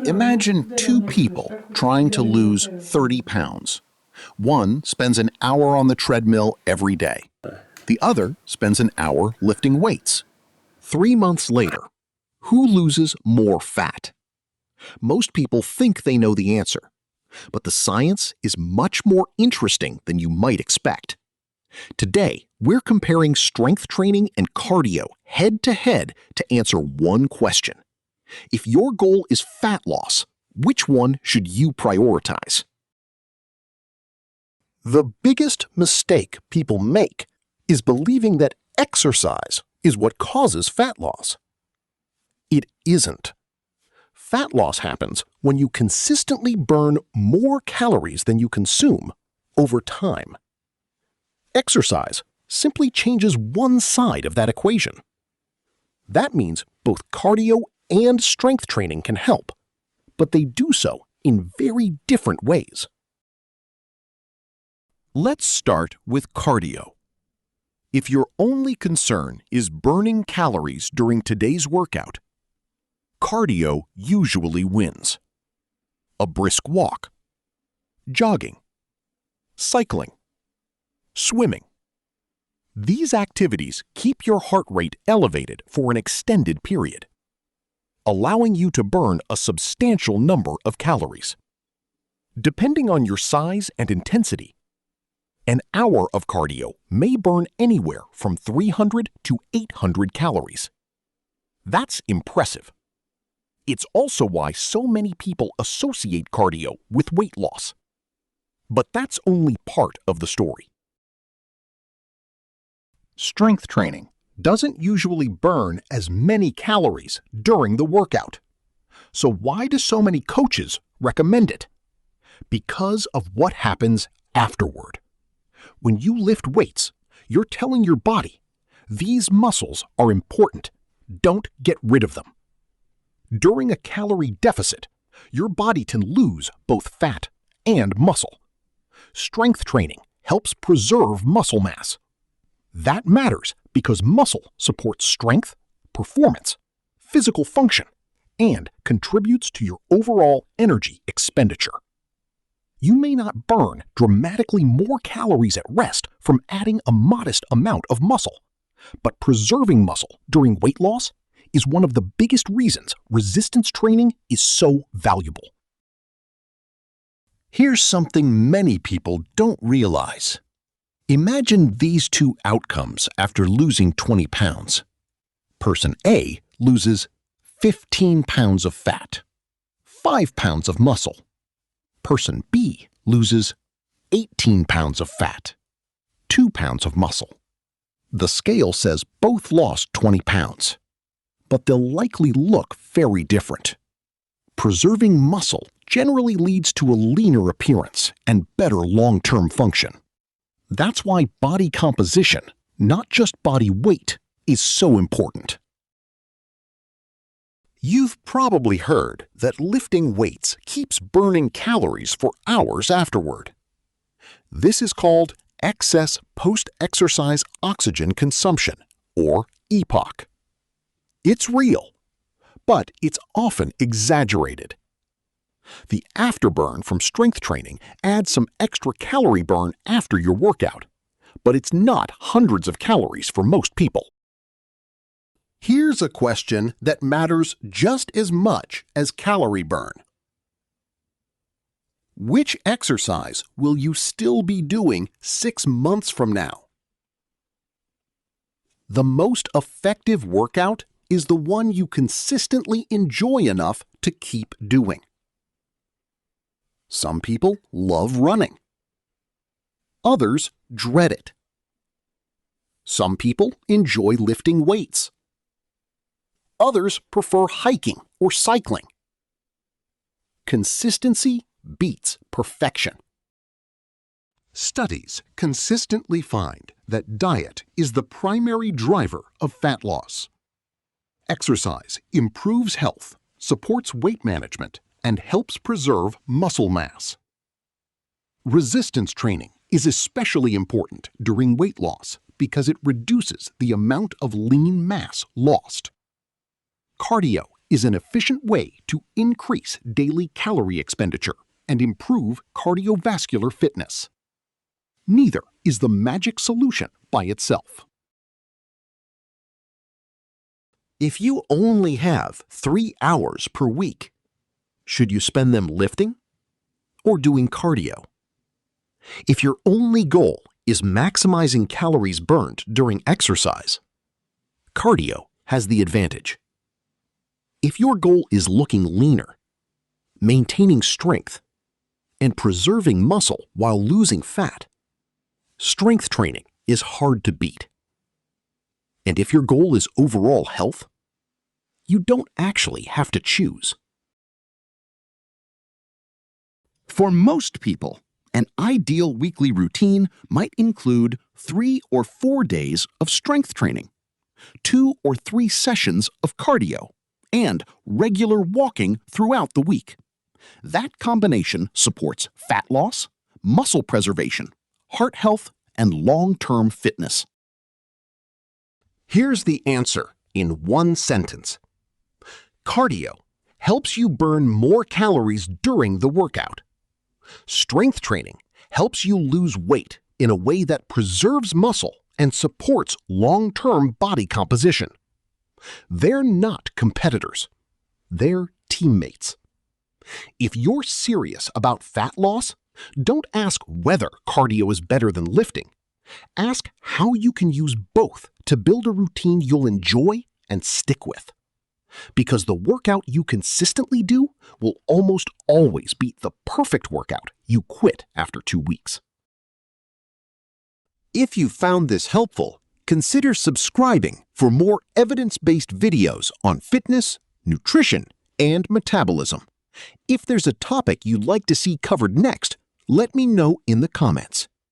Imagine two people trying to lose 30 pounds. One spends an hour on the treadmill every day. The other spends an hour lifting weights. 3 months later, who loses more fat? Most people think they know the answer, but the science is much more interesting than you might expect. Today, we're comparing strength training and cardio head-to-head to answer one question. If your goal is fat loss, which one should you prioritize? The biggest mistake people make is believing that exercise is what causes fat loss. It isn't. Fat loss happens when you consistently burn more calories than you consume over time. Exercise simply changes one side of that equation. That means both cardio and strength training can help, but they do so in very different ways. Let's start with cardio. If your only concern is burning calories during today's workout, cardio usually wins. A brisk walk, jogging, cycling, swimming. These activities keep your heart rate elevated for an extended period, allowing you to burn a substantial number of calories. Depending on your size and intensity, an hour of cardio may burn anywhere from 300 to 800 calories. That's impressive. It's also why so many people associate cardio with weight loss. But that's only part of the story. Strength training doesn't usually burn as many calories during the workout. So why do so many coaches recommend it? Because of what happens afterward. When you lift weights, you're telling your body, these muscles are important. Don't get rid of them. During a calorie deficit, your body can lose both fat and muscle. Strength training helps preserve muscle mass. That matters because muscle supports strength, performance, physical function, and contributes to your overall energy expenditure. You may not burn dramatically more calories at rest from adding a modest amount of muscle, but preserving muscle during weight loss is one of the biggest reasons resistance training is so valuable. Here's something many people don't realize. Imagine these two outcomes after losing 20 pounds. Person A loses 15 pounds of fat, 5 pounds of muscle. Person B loses 18 pounds of fat, 2 pounds of muscle. The scale says both lost 20 pounds, but they'll likely look very different. Preserving muscle generally leads to a leaner appearance and better long-term function. That's why body composition, not just body weight, is so important. You've probably heard that lifting weights keeps burning calories for hours afterward. This is called excess post-exercise oxygen consumption, or EPOC. It's real, but it's often exaggerated. The afterburn from strength training adds some extra calorie burn after your workout, but it's not hundreds of calories for most people. Here's a question that matters just as much as calorie burn. Which exercise will you still be doing 6 months from now? The most effective workout is the one you consistently enjoy enough to keep doing. Some people love running. Others dread it. Some people enjoy lifting weights. Others prefer hiking or cycling. Consistency beats perfection. Studies consistently find that diet is the primary driver of fat loss. Exercise improves health, supports weight management, and helps preserve muscle mass. Resistance training is especially important during weight loss because it reduces the amount of lean mass lost. Cardio is an efficient way to increase daily calorie expenditure and improve cardiovascular fitness. Neither is the magic solution by itself. If you only have 3 hours per week, should you spend them lifting or doing cardio? If your only goal is maximizing calories burned during exercise, cardio has the advantage. If your goal is looking leaner, maintaining strength, and preserving muscle while losing fat, strength training is hard to beat. And if your goal is overall health, you don't actually have to choose. For most people, an ideal weekly routine might include 3 or 4 days of strength training, 2 or 3 sessions of cardio, and regular walking throughout the week. That combination supports fat loss, muscle preservation, heart health, and long-term fitness. Here's the answer in one sentence. Cardio helps you burn more calories during the workout. Strength training helps you lose weight in a way that preserves muscle and supports long-term body composition. They're not competitors. They're teammates. If you're serious about fat loss, don't ask whether cardio is better than lifting. Ask how you can use both to build a routine you'll enjoy and stick with. Because the workout you consistently do will almost always beat the perfect workout you quit after 2 weeks. If you found this helpful, consider subscribing for more evidence-based videos on fitness, nutrition, and metabolism. If there's a topic you'd like to see covered next, let me know in the comments.